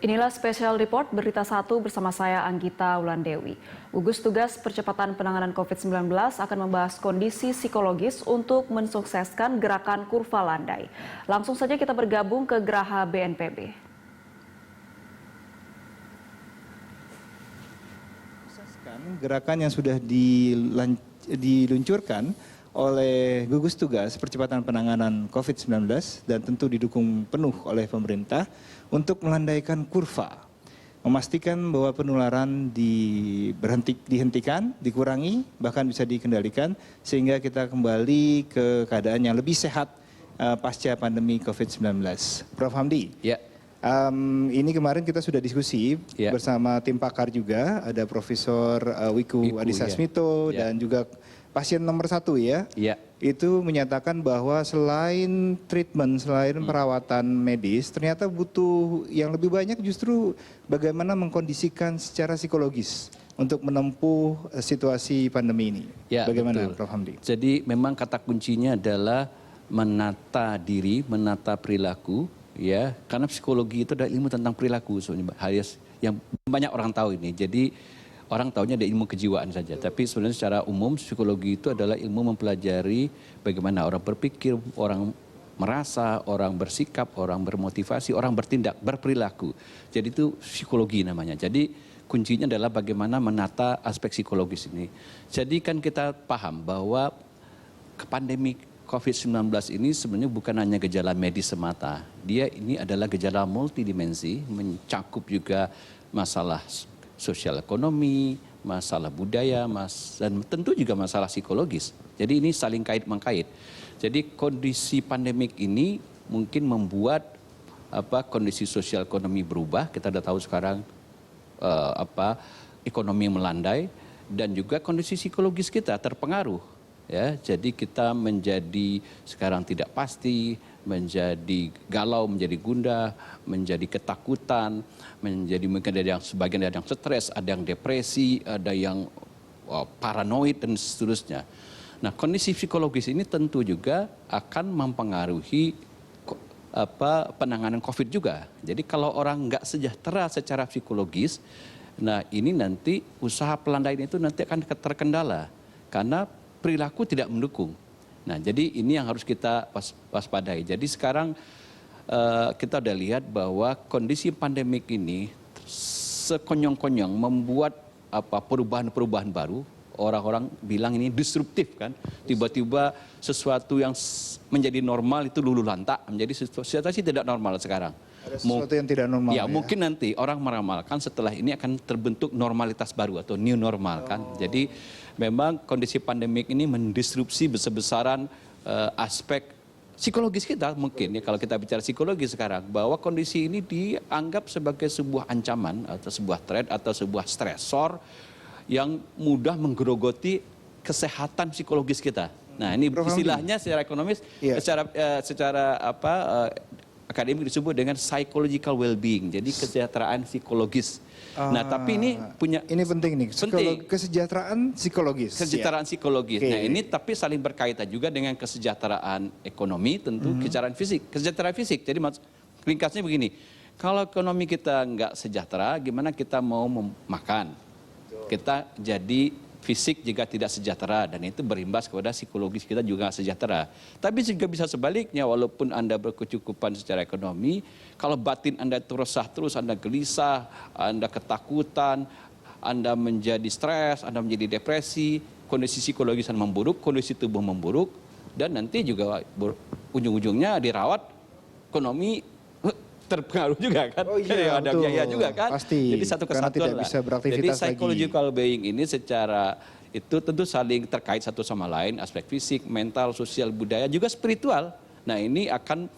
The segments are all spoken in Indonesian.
Inilah Special Report Berita 1 bersama saya Anggita Wulandewi. Gugus Tugas Percepatan Penanganan COVID-19 akan membahas kondisi psikologis untuk mensukseskan gerakan kurva landai. Langsung saja kita bergabung ke Geraha BNPB. Gerakan yang sudah diluncurkan oleh Gugus Tugas Percepatan Penanganan COVID-19 dan tentu didukung penuh oleh pemerintah untuk melandaikan kurva, memastikan bahwa penularan dihentikan, dikurangi, bahkan bisa dikendalikan sehingga kita kembali ke keadaan yang lebih sehat pasca pandemi COVID-19. Prof. Hamdi. Ya. Ini kemarin kita sudah diskusi bersama tim pakar juga, ada Profesor Wiku Adhisa Smito dan juga pasien nomor 1 ya. Itu menyatakan bahwa selain treatment, selain perawatan medis, ternyata butuh yang lebih banyak justru bagaimana mengkondisikan secara psikologis untuk menempuh situasi pandemi ini. Ya, bagaimana betul. Prof. Hamdi? Jadi memang kata kuncinya adalah menata diri, menata perilaku. Ya, karena psikologi itu adalah ilmu tentang perilaku sebenarnya, yang banyak orang tahu ini. Jadi orang tahunya ada ilmu kejiwaan saja, tapi sebenarnya secara umum psikologi itu adalah ilmu mempelajari bagaimana orang berpikir, orang merasa, orang bersikap, orang bermotivasi, orang bertindak, berperilaku. Jadi itu psikologi namanya. Jadi kuncinya adalah bagaimana menata aspek psikologis ini. Jadi kan kita paham bahwa pandemi COVID-19 ini sebenarnya bukan hanya gejala medis semata. Dia ini adalah gejala multidimensi, mencakup juga masalah sosial ekonomi, masalah budaya, dan tentu juga masalah psikologis. Jadi ini saling kait-mengkait. Jadi kondisi pandemik ini mungkin membuat kondisi sosial ekonomi berubah. Kita sudah tahu sekarang ekonomi melandai dan juga kondisi psikologis kita terpengaruh. Ya, jadi kita menjadi sekarang tidak pasti, menjadi galau, menjadi gundah, menjadi ketakutan, menjadi mungkin ada yang sebagian ada yang stres, ada yang depresi, ada yang paranoid dan seterusnya. Nah, kondisi psikologis ini tentu juga akan mempengaruhi penanganan COVID juga. Jadi kalau orang nggak sejahtera secara psikologis, nah ini nanti usaha pelandaian itu nanti akan terkendala karena perilaku tidak mendukung. Nah, jadi ini yang harus kita waspadai. Jadi sekarang kita sudah lihat bahwa kondisi pandemik ini sekonyong-konyong membuat perubahan-perubahan baru. Orang-orang bilang ini disruptif kan. Tiba-tiba sesuatu yang menjadi normal itu luluh lantak menjadi situasi tidak normal sekarang. Ada sesuatu yang tidak normal. Ya, mungkin nanti orang meramalkan setelah ini akan terbentuk normalitas baru atau new normal kan. Jadi memang kondisi pandemik ini mendisrupsi besar-besaran aspek psikologis kita mungkin ya, kalau kita bicara psikologi sekarang, bahwa kondisi ini dianggap sebagai sebuah ancaman atau sebuah threat atau sebuah stresor yang mudah menggerogoti kesehatan psikologis kita. Nah, ini istilahnya secara ekonomis, secara akademik disebut dengan psychological well-being, jadi kesejahteraan psikologis. Nah, tapi ini penting nih, kesejahteraan psikologis. Kesejahteraan psikologis. Nah, ini tapi saling berkaitan juga dengan kesejahteraan ekonomi, tentu kesejahteraan fisik. Kesejahteraan fisik. Jadi ringkasnya begini, kalau ekonomi kita nggak sejahtera, gimana kita mau makan? Kita jadi fisik juga tidak sejahtera dan itu berimbas kepada psikologis kita juga nggak sejahtera. Tapi juga bisa sebaliknya, walaupun Anda berkecukupan secara ekonomi, kalau batin Anda resah terus, Anda gelisah, Anda ketakutan, Anda menjadi stres, Anda menjadi depresi, kondisi psikologis Anda memburuk, kondisi tubuh memburuk, dan nanti juga ujung-ujungnya dirawat, ekonomi terpengaruh juga kan, ada biaya juga kan. Pasti. Jadi satu kesatuan lah. Jadi psychological being ini secara itu tentu saling terkait satu sama lain, aspek fisik, mental, sosial, budaya, juga spiritual. Nah, ini akan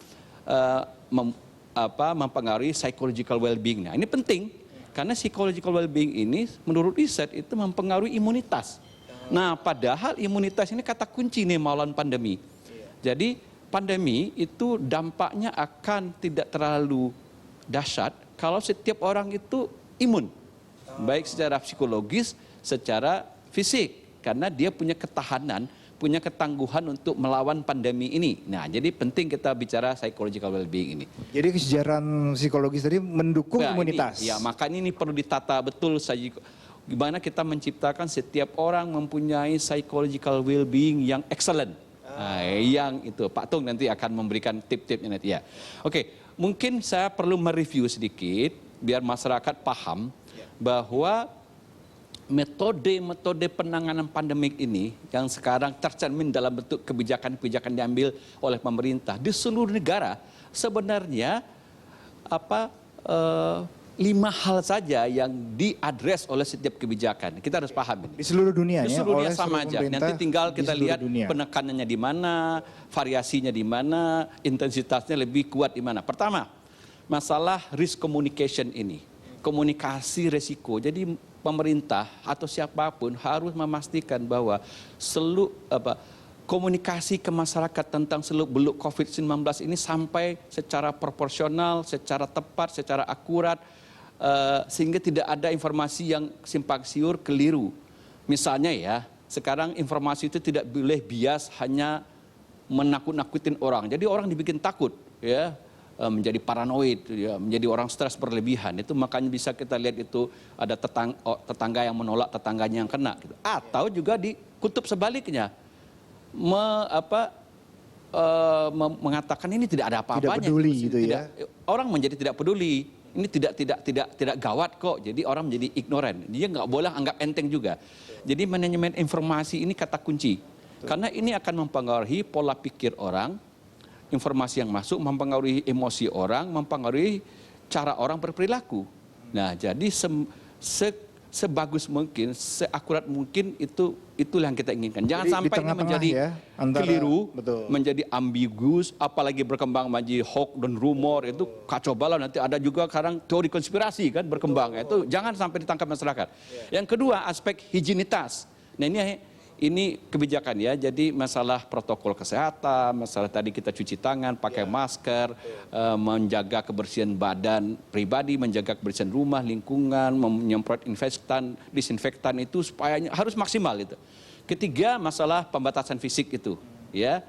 mempengaruhi psychological well-being. Nah, ini penting karena psychological well-being ini menurut riset itu mempengaruhi imunitas. Nah, padahal imunitas ini kata kunci nih melawan pandemi. Jadi pandemi itu dampaknya akan tidak terlalu dahsyat kalau setiap orang itu imun. Baik secara psikologis, secara fisik. Karena dia punya ketahanan punya ketangguhan untuk melawan pandemi ini. Nah, jadi penting kita bicara psychological well-being ini. Jadi kesejahteraan psikologis tadi mendukung Nah, imunitas. Ya, makanya ini perlu ditata betul saja. Gimana kita menciptakan setiap orang mempunyai psychological well-being yang excellent. Nah, yang itu Pak Tung nanti akan memberikan tip-tipnya nanti ya. Oke, mungkin saya perlu mereview sedikit biar masyarakat paham bahwa metode penanganan pandemik ini yang sekarang tercermin dalam bentuk kebijakan-kebijakan diambil oleh pemerintah di seluruh negara sebenarnya 5 hal saja yang diadres oleh setiap kebijakan. Kita harus paham ini. Di seluruh dunia Di ya, seluruh dunia oleh sama seluruh aja. pemerintah Nanti tinggal di kita seluruh lihat dunia. penekanannya di mana, variasinya di mana, intensitasnya lebih kuat di mana. Pertama, masalah risk communication ini. Komunikasi resiko. Jadi pemerintah atau siapapun harus memastikan bahwa komunikasi ke masyarakat tentang seluk-beluk COVID-19 ini sampai secara proporsional, secara tepat, secara akurat, sehingga tidak ada informasi yang simpang siur, keliru. Misalnya ya, sekarang informasi itu tidak boleh bias hanya menakut-nakutin orang. Jadi orang dibikin takut, ya, menjadi paranoid, ya, menjadi orang stres berlebihan. Itu makanya bisa kita lihat itu ada tetangga yang menolak tetangganya yang kena. Gitu. Atau juga di kutub sebaliknya, mengatakan ini tidak ada apa-apanya. Tidak peduli gitu ya. Orang menjadi tidak peduli. Ini tidak gawat kok. Jadi orang menjadi ignoran. Dia nggak boleh anggap enteng juga. Jadi manajemen informasi ini kata kunci. Karena ini akan mempengaruhi pola pikir orang. Informasi yang masuk mempengaruhi emosi orang, mempengaruhi cara orang berperilaku. Nah, jadi sebagus mungkin, seakurat mungkin itulah yang kita inginkan. Jangan Jadi, sampai ini menjadi keliru, menjadi ambigus, apalagi berkembang menjadi hoax dan rumor, itu kacau balau. Nanti ada juga sekarang teori konspirasi kan berkembang. Itu jangan sampai ditangkap masyarakat. Yang kedua, aspek higienitas. Nah, ini kebijakan ya, jadi masalah protokol kesehatan, masalah tadi kita cuci tangan, pakai masker, menjaga kebersihan badan pribadi, menjaga kebersihan rumah, lingkungan, menyemprot disinfektan itu supaya harus maksimal itu. Ketiga, masalah pembatasan fisik itu, ya.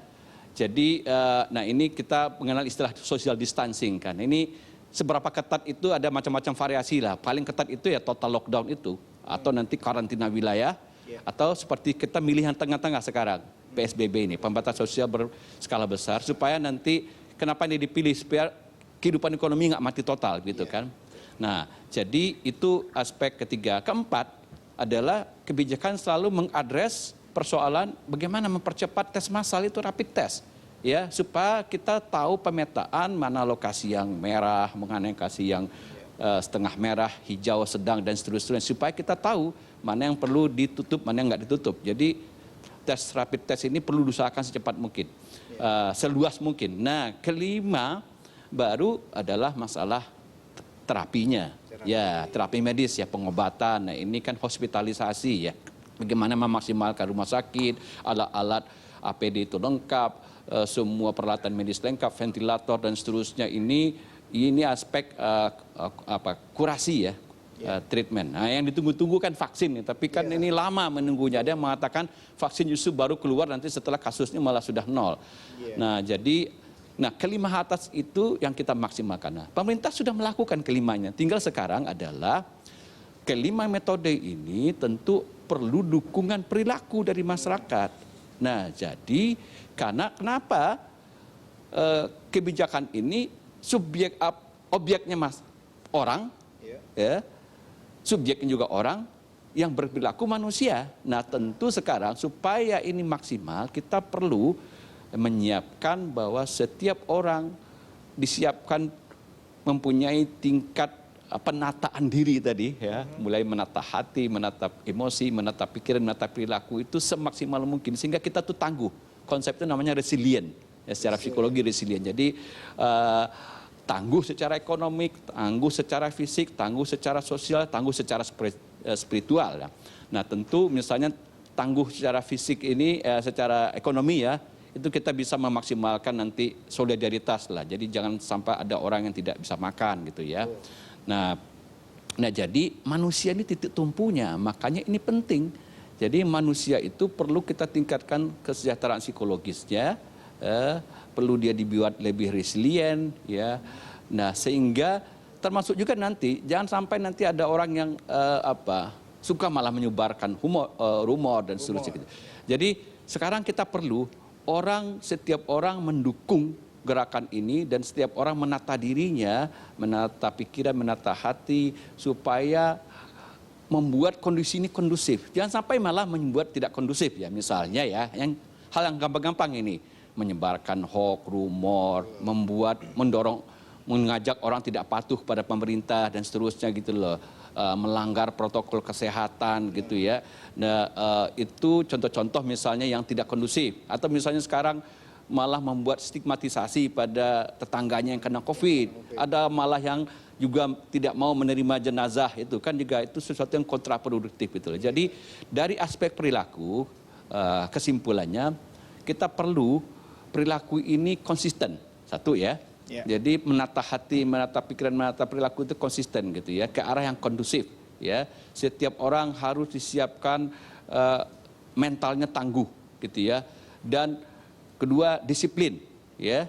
Jadi, nah ini kita mengenal istilah social distancing kan. Ini seberapa ketat itu ada macam-macam variasi lah. Paling ketat itu ya total lockdown itu, atau nanti karantina wilayah. Atau seperti kita milihan tengah-tengah sekarang, PSBB ini, pembatasan sosial berskala besar, supaya nanti, kenapa ini dipilih, supaya kehidupan ekonomi nggak mati total gitu kan. Nah, jadi itu aspek ketiga. Keempat adalah kebijakan selalu mengadres persoalan bagaimana mempercepat tes massal itu rapid test. Ya, supaya kita tahu pemetaan mana lokasi yang merah, mana lokasi yang setengah merah, hijau, sedang, dan seterusnya. Supaya kita tahu mana yang perlu ditutup, mana yang nggak ditutup. Jadi tes rapid test ini perlu diusahakan secepat mungkin, seluas mungkin. Nah, kelima baru adalah masalah terapinya. Ya, terapi medis ya, pengobatan. Nah, ini kan hospitalisasi ya. Bagaimana memaksimalkan rumah sakit, alat-alat APD itu lengkap, semua peralatan medis lengkap, ventilator dan seterusnya. Ini aspek kurasi ya. Treatment. Nah, yang ditunggu-tunggu kan vaksin, tapi kan ini lama menunggunya. Ada yang mengatakan vaksin justru baru keluar nanti setelah kasusnya malah sudah nol. Nah, jadi, kelima atas itu yang kita maksimalkan. Nah, pemerintah sudah melakukan kelimanya. Tinggal sekarang adalah kelima metode ini tentu perlu dukungan perilaku dari masyarakat. Nah, jadi kenapa kebijakan ini objeknya orang, ya. Subjeknya juga orang yang berperilaku manusia. Nah, tentu sekarang supaya ini maksimal, kita perlu menyiapkan bahwa setiap orang disiapkan mempunyai tingkat penataan diri tadi, ya, mulai menata hati, menata emosi, menata pikiran, menata perilaku itu semaksimal mungkin sehingga kita tuh tangguh. Konsep itu namanya resilient, ya, secara psikologi resilient. Jadi tangguh secara ekonomi, tangguh secara fisik, tangguh secara sosial, tangguh secara spiritual. Ya. Nah, tentu misalnya tangguh secara fisik ini, secara ekonomi ya, itu kita bisa memaksimalkan nanti solidaritas lah. Jadi jangan sampai ada orang yang tidak bisa makan gitu ya. Nah, jadi manusia ini titik tumpunya, makanya ini penting. Jadi manusia itu perlu kita tingkatkan kesejahteraan psikologisnya, perlu dia dibuat lebih resilient, ya. Nah, sehingga termasuk juga nanti jangan sampai nanti ada orang yang suka malah menyebarkan rumor dan seterusnya. Jadi sekarang kita perlu setiap orang mendukung gerakan ini dan setiap orang menata dirinya, menata pikiran, menata hati supaya membuat kondisi ini kondusif. Jangan sampai malah membuat tidak kondusif ya. Misalnya ya, hal yang gampang-gampang ini, menyebarkan hoax, rumor, mengajak orang tidak patuh pada pemerintah dan seterusnya gitu loh. Melanggar protokol kesehatan gitu ya. Nah, itu contoh-contoh misalnya yang tidak kondusif. Atau misalnya sekarang malah membuat stigmatisasi pada tetangganya yang kena COVID. Ada malah yang juga tidak mau menerima jenazah, itu kan juga itu sesuatu yang kontraproduktif itu. Jadi dari aspek perilaku, kesimpulannya kita perlu perilaku ini konsisten, satu ya. Jadi menata hati, menata pikiran, menata perilaku itu konsisten gitu ya, ke arah yang kondusif ya. Setiap orang harus disiapkan mentalnya tangguh gitu ya. Dan kedua, disiplin ya.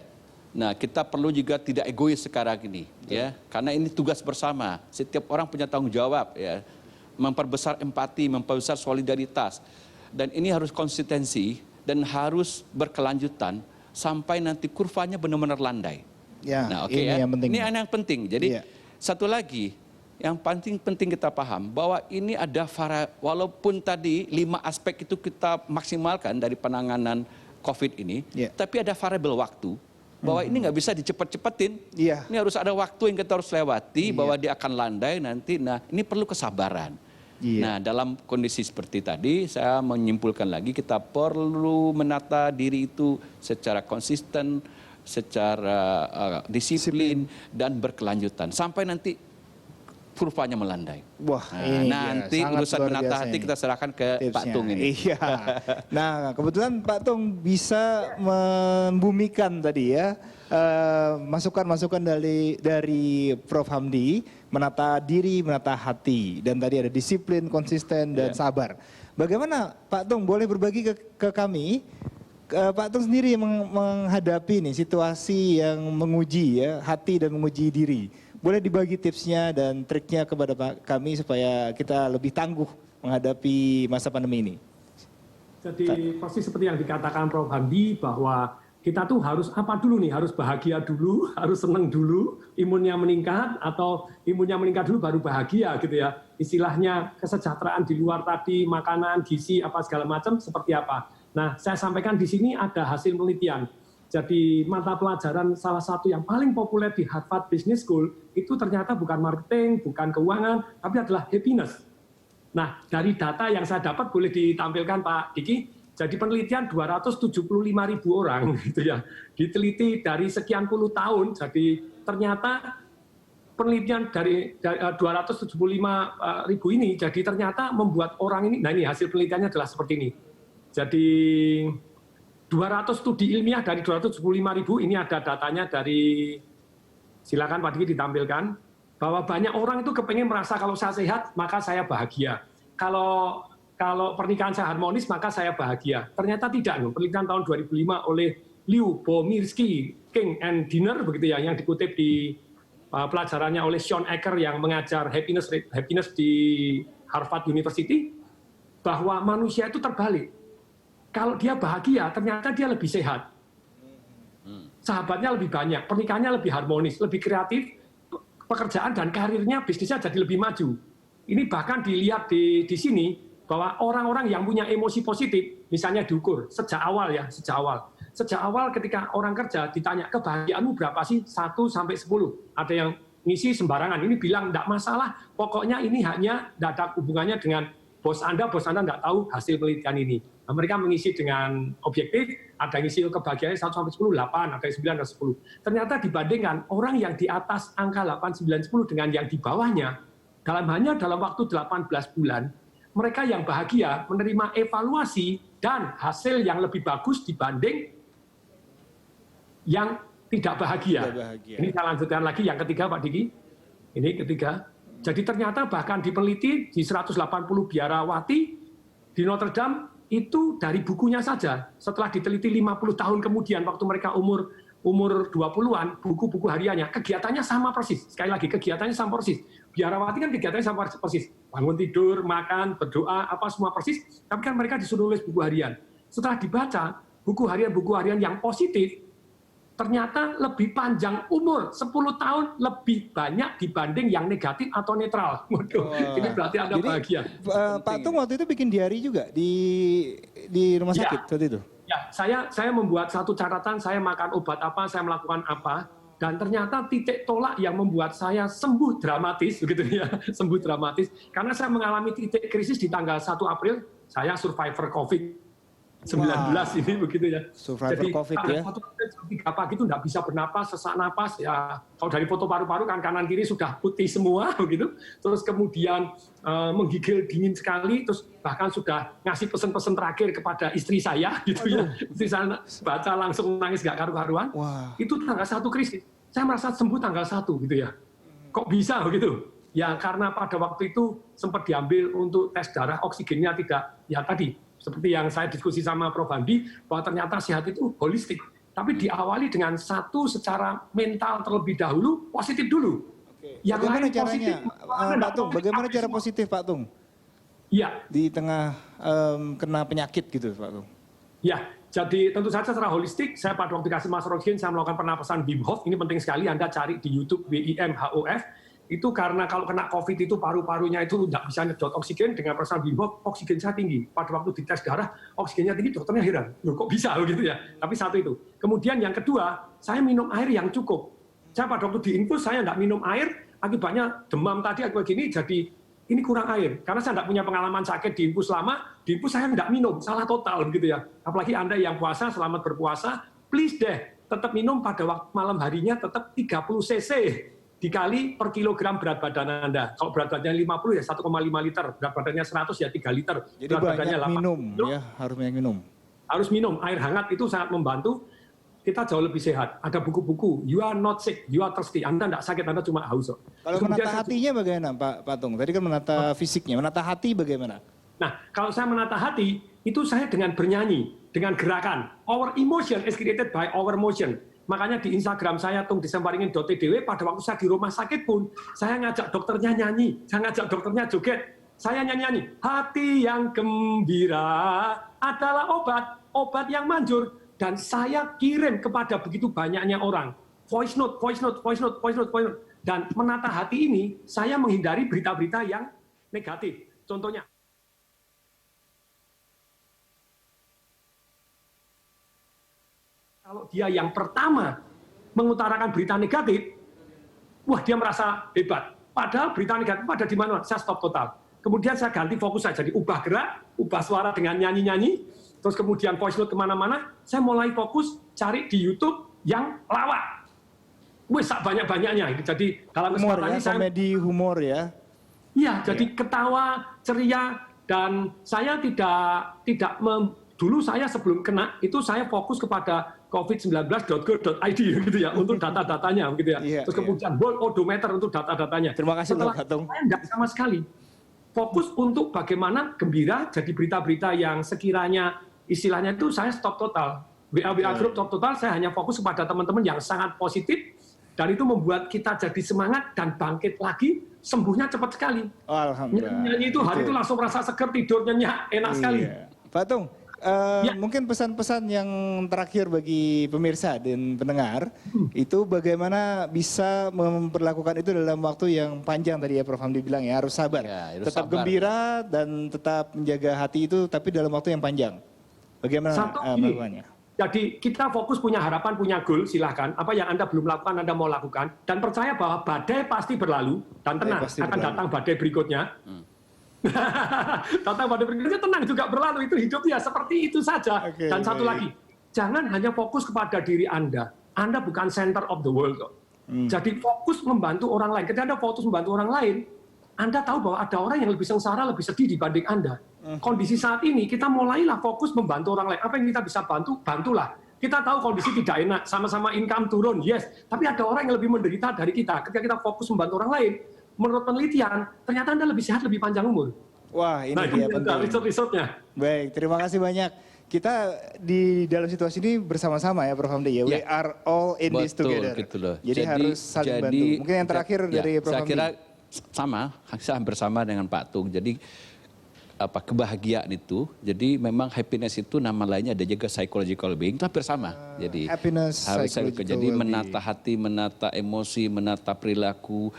Nah, kita perlu juga tidak egois sekarang ini ya, karena ini tugas bersama. Setiap orang punya tanggung jawab ya, memperbesar empati, memperbesar solidaritas. Dan ini harus konsistensi dan harus berkelanjutan sampai nanti kurvanya benar-benar landai. Ya, nah, ini ya. yang penting. Ini yang penting. Jadi satu lagi yang penting kita paham bahwa ini ada walaupun tadi 5 aspek itu kita maksimalkan dari penanganan COVID ini, tapi ada variabel waktu. Bahwa ini nggak bisa dicepat-cepatin. Ini harus ada waktu yang kita harus lewati, bahwa dia akan landai nanti. Nah, ini perlu kesabaran. Nah, dalam kondisi seperti tadi, saya menyimpulkan lagi kita perlu menata diri itu secara konsisten, secara disiplin, dan berkelanjutan. Sampai nanti kurvanya melandai. Wah, nanti urusan menata hati kita serahkan ke tipsnya. Pak Tung ini. Iya. Nah, kebetulan Pak Tung bisa membumikan tadi ya masukan-masukan dari Prof. Hamdi, menata diri, menata hati, dan tadi ada disiplin, konsisten, dan sabar. Bagaimana Pak Tung boleh berbagi ke kami? Pak Tung sendiri menghadapi nih situasi yang menguji ya hati dan menguji diri. Boleh dibagi tipsnya dan triknya kepada kami supaya kita lebih tangguh menghadapi masa pandemi ini. Jadi pasti seperti yang dikatakan Prof. Hamdi bahwa kita tuh harus apa dulu nih, harus bahagia dulu, harus senang dulu, imunnya meningkat atau imunnya meningkat dulu baru bahagia gitu ya. Istilahnya kesejahteraan di luar tadi, makanan, gizi, apa segala macam seperti apa. Nah, saya sampaikan di sini ada hasil penelitian. Jadi mata pelajaran salah satu yang paling populer di Harvard Business School itu ternyata bukan marketing, bukan keuangan, tapi adalah happiness. Nah, dari data yang saya dapat boleh ditampilkan Pak Diki, jadi penelitian 275.000 orang gitu ya, diteliti dari sekian puluh tahun, jadi ternyata penelitian dari 275.000 ini, jadi ternyata membuat orang ini, nah ini hasil penelitiannya adalah seperti ini. Jadi 200 studi ilmiah dari 275.000 ini ada datanya dari, silakan Pak Diki ditampilkan, bahwa banyak orang itu kepengen merasa kalau saya sehat maka saya bahagia. Kalau pernikahan saya harmonis maka saya bahagia. Ternyata tidak. Penelitian tahun 2005 oleh Liu Bomirski, King and Dinner begitu ya, yang dikutip di pelajarannya oleh Sean Acker yang mengajar happiness di Harvard University, bahwa manusia itu terbalik. Kalau dia bahagia, ternyata dia lebih sehat. Sahabatnya lebih banyak, pernikahannya lebih harmonis, lebih kreatif, pekerjaan dan karirnya, bisnisnya jadi lebih maju. Ini bahkan dilihat di sini, bahwa orang-orang yang punya emosi positif, misalnya diukur sejak awal ya, sejak awal ketika orang kerja ditanya, kebahagiaanmu berapa sih? 1 sampai 10. Ada yang ngisi sembarangan, ini bilang enggak masalah, pokoknya ini hanya tidak ada hubungannya dengan bos Anda enggak tahu hasil penelitian ini. Nah, mereka mengisi dengan objektif, ada yang ngisi kebahagiaannya 1 sampai 10, 8, ada yang 9, ada 10. Ternyata dibandingkan orang yang di atas angka 8, 9, 10 dengan yang di bawahnya, dalam waktu 18 bulan, mereka yang bahagia menerima evaluasi dan hasil yang lebih bagus dibanding yang tidak bahagia. Ini saya lanjutkan lagi yang ketiga Pak Diki. Ini ketiga. Jadi ternyata bahkan diteliti di 180 biarawati, di Notre Dame itu dari bukunya saja, setelah diteliti 50 tahun kemudian waktu mereka umur 20-an, buku-buku hariannya, kegiatannya sama persis. Sekali lagi, kegiatannya sama persis. Biarawati kan kegiatannya sama persis. Bangun tidur, makan, berdoa, apa semua persis. Tapi kan mereka disuruh nulis buku harian. Setelah dibaca, buku harian yang positif, ternyata lebih panjang umur, 10 tahun lebih banyak dibanding yang negatif atau netral. Ini berarti Anda bahagia. Pak Tung waktu itu bikin diary juga di rumah sakit waktu itu? Ya, saya membuat satu catatan, saya makan obat apa, saya melakukan apa, dan ternyata titik tolak yang membuat saya sembuh dramatis, begitu ya, sembuh dramatis, karena saya mengalami titik krisis di tanggal 1 April, saya survivor COVID-19 ini begitu ya. Survivor jadi COVID ya. Jam 3 pagi itu nggak bisa bernapas, sesak napas ya. Kalau dari foto paru-paru kan kanan kiri sudah putih semua begitu. Terus kemudian menggigil dingin sekali, terus bahkan sudah ngasih pesan-pesan terakhir kepada istri saya gitu ya. Istri saya baca langsung nangis nggak karu-karuan. Itu tanggal 1 krisis. Saya merasa sembuh tanggal 1 gitu ya. Kok bisa begitu? Ya karena pada waktu itu sempat diambil untuk tes darah, oksigennya tidak, ya tadi seperti yang saya diskusi sama Prof. Handi, bahwa ternyata sehat itu holistik. Tapi diawali dengan satu secara mental terlebih dahulu, positif dulu. Yang bagaimana lain caranya, Pak Tung? Bagaimana cara positif, Pak Tung? Iya. Di tengah kena penyakit gitu, Pak Tung. Ya, jadi tentu saja secara holistik, saya pada waktu dikasih masker oksigen, saya melakukan pernapasan Wim Hof. Ini penting sekali, Anda cari di YouTube WIMHOF. Itu karena kalau kena COVID itu paru-parunya itu tidak bisa nyedot oksigen, dengan perasaan Wim Hof, oksigen saya tinggi. Pada waktu dites darah, oksigennya tinggi, dokternya heran. Loh, kok bisa begitu ya? Tapi satu itu. Kemudian yang kedua, saya minum air yang cukup. Saya pada waktu diinfus, saya tidak minum air, akibatnya demam tadi, akibat gini, jadi ini kurang air. Karena saya tidak punya pengalaman sakit diinfus lama, diinfus saya tidak minum, salah total begitu ya. Apalagi Anda yang puasa, selamat berpuasa, please deh, tetap minum pada waktu malam harinya tetap 30 cc. Dikali per kilogram berat badan Anda. Kalau berat badannya 50 ya 1,5 liter, berat badannya 100 ya 3 liter. Jadi berat banyak minum ya, harus banyak minum. Harus minum, air hangat itu sangat membantu kita jauh lebih sehat. Ada buku-buku, you are not sick, you are thirsty. Anda tidak sakit, Anda cuma haus. Kalau menata hatinya bagaimana Pak Tung? Tadi kan menata fisiknya, menata hati bagaimana? Nah, kalau saya menata hati, itu saya dengan bernyanyi, dengan gerakan. Our emotion is created by our motion. Makanya di Instagram saya tungdisemparingin.tdw pada waktu saya di rumah sakit pun saya ngajak dokternya nyanyi, saya ngajak dokternya joget, saya nyanyi. Hati yang gembira adalah obat yang manjur, dan saya kirim kepada begitu banyaknya orang. Voice note. Dan menata hati ini saya menghindari berita-berita yang negatif. Contohnya kalau dia yang pertama mengutarakan berita negatif, wah dia merasa hebat. Padahal berita negatif ada di mana? Saya stop total. Kemudian saya ganti fokus saja, jadi ubah gerak, ubah suara dengan nyanyi-nyanyi, terus kemudian voice note kemana-mana, saya mulai fokus cari di YouTube yang lawak. Wih, banyak-banyaknya. Jadi dalam kesempatan ini saya komedi humor ya. Iya, jadi ketawa, ceria, dan saya tidak dulu saya sebelum kena itu saya fokus kepada covid19.go.id gitu ya untuk data-datanya gitu ya. Terus kemudian world odometer untuk data-datanya. Terima kasih Pak Tung. Saya enggak sama sekali fokus untuk bagaimana gembira, jadi berita-berita yang sekiranya istilahnya itu saya stop total. WA group stop total, saya hanya fokus kepada teman-teman yang sangat positif, dan itu membuat kita jadi semangat dan bangkit lagi, sembuhnya cepat sekali. Alhamdulillah. Nyanyi itu hari itu langsung merasa seger, tidur nyenyak, enak sekali. Pak Tung, mungkin pesan-pesan yang terakhir bagi pemirsa dan pendengar, itu bagaimana bisa memperlakukan itu dalam waktu yang panjang tadi ya Prof. Hamdi bilang ya, harus sabar. Tetap gembira dan tetap menjaga hati itu, tapi dalam waktu yang panjang. Bagaimana melakukannya? Jadi kita fokus punya harapan, punya goal, silahkan. Apa yang Anda belum lakukan, Anda mau lakukan. Dan percaya bahwa badai pasti berlalu, dan tenang, akan datang badai berikutnya. Datang badai berikutnya, tenang juga berlalu. Itu hidup ya seperti itu saja. Dan satu lagi, jangan hanya fokus kepada diri Anda. Anda bukan center of the world kok. Jadi fokus membantu orang lain. Ketika Anda fokus membantu orang lain, Anda tahu bahwa ada orang yang lebih sengsara, lebih sedih dibanding Anda. Kondisi saat ini, kita mulailah fokus membantu orang lain. Apa yang kita bisa bantu, bantulah. Kita tahu kondisi tidak enak, sama-sama income turun, yes. Tapi ada orang yang lebih menderita dari kita. Ketika kita fokus membantu orang lain, menurut penelitian, ternyata Anda lebih sehat, lebih panjang umur. Wah, ini Nah, dia ini ada penting. riset-risetnya. Baik, terima kasih banyak. Kita di dalam situasi ini bersama-sama ya Prof. Hamdi ya. We are all in this Betul, together. gitu loh. Jadi harus saling bantu. Mungkin yang terakhir dari Prof. Saya Hamdi. kira saya bersama dengan Pak Tung. Jadi kebahagiaan itu, jadi memang happiness itu nama lainnya ada juga psychological being, itu hampir sama. Jadi happiness, harus psychological jadi well-being. menata hati, menata emosi, menata perilaku,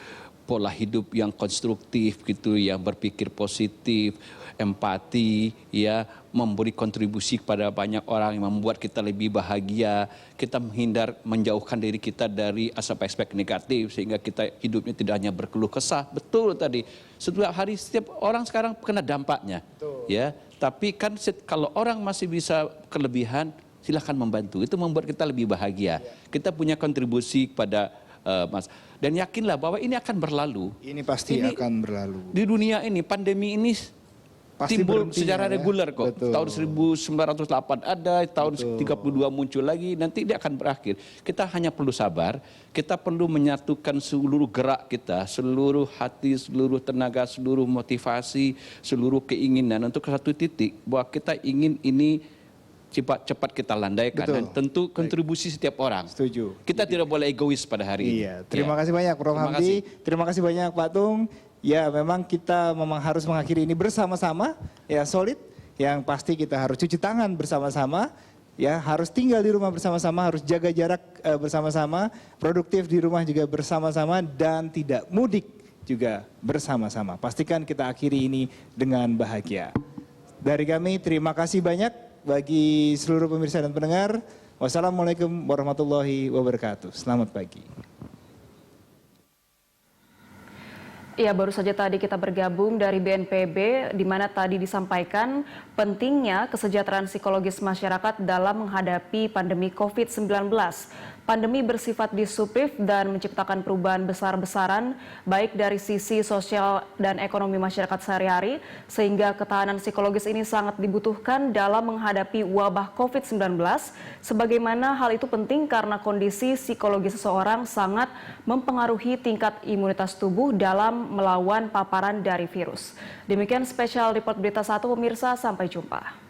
pola hidup yang konstruktif gitu, yang berpikir positif, empati, ya, memberi kontribusi kepada banyak orang yang membuat kita lebih bahagia. Kita menjauhkan diri kita dari aspek-aspek negatif sehingga kita hidupnya tidak hanya berkeluh kesah. Betul tadi. Setiap hari setiap orang sekarang kena dampaknya. Betul. Ya, tapi kan kalau orang masih bisa kelebihan, silahkan membantu. Itu membuat kita lebih bahagia. Kita punya kontribusi kepada Mas. Dan yakinlah bahwa ini akan berlalu. Ini pasti akan berlalu. Di dunia ini pandemi ini pasti timbul secara reguler kok. Betul. Tahun 1908 ada, tahun 32 muncul lagi, nanti dia akan berakhir. Kita hanya perlu sabar, kita perlu menyatukan seluruh gerak kita, seluruh hati, seluruh tenaga, seluruh motivasi, seluruh keinginan untuk ke satu titik bahwa kita ingin ini cepat kita landaikan. Betul. Dan tentu kontribusi setiap orang. Setuju. Kita tidak boleh egois pada hari ini. Iya, terima kasih banyak Prof. Hamdi. Terima kasih banyak Pak Tung. Ya, memang kita harus mengakhiri ini bersama-sama, ya solid. Yang pasti kita harus cuci tangan bersama-sama, ya harus tinggal di rumah bersama-sama, harus jaga jarak bersama-sama, produktif di rumah juga bersama-sama, dan tidak mudik juga bersama-sama. Pastikan kita akhiri ini dengan bahagia. Dari kami terima kasih banyak bagi seluruh pemirsa dan pendengar. Wassalamualaikum warahmatullahi wabarakatuh. Selamat pagi. Ya, baru saja tadi kita bergabung dari BNPB, di mana tadi disampaikan pentingnya kesejahteraan psikologis masyarakat dalam menghadapi pandemi COVID-19. Pandemi bersifat disruptif dan menciptakan perubahan besar-besaran, baik dari sisi sosial dan ekonomi masyarakat sehari-hari, sehingga ketahanan psikologis ini sangat dibutuhkan dalam menghadapi wabah COVID-19. Sebagaimana hal itu penting karena kondisi psikologis seseorang sangat mempengaruhi tingkat imunitas tubuh dalam melawan paparan dari virus. Demikian spesial report Berita 1 pemirsa, sampai jumpa.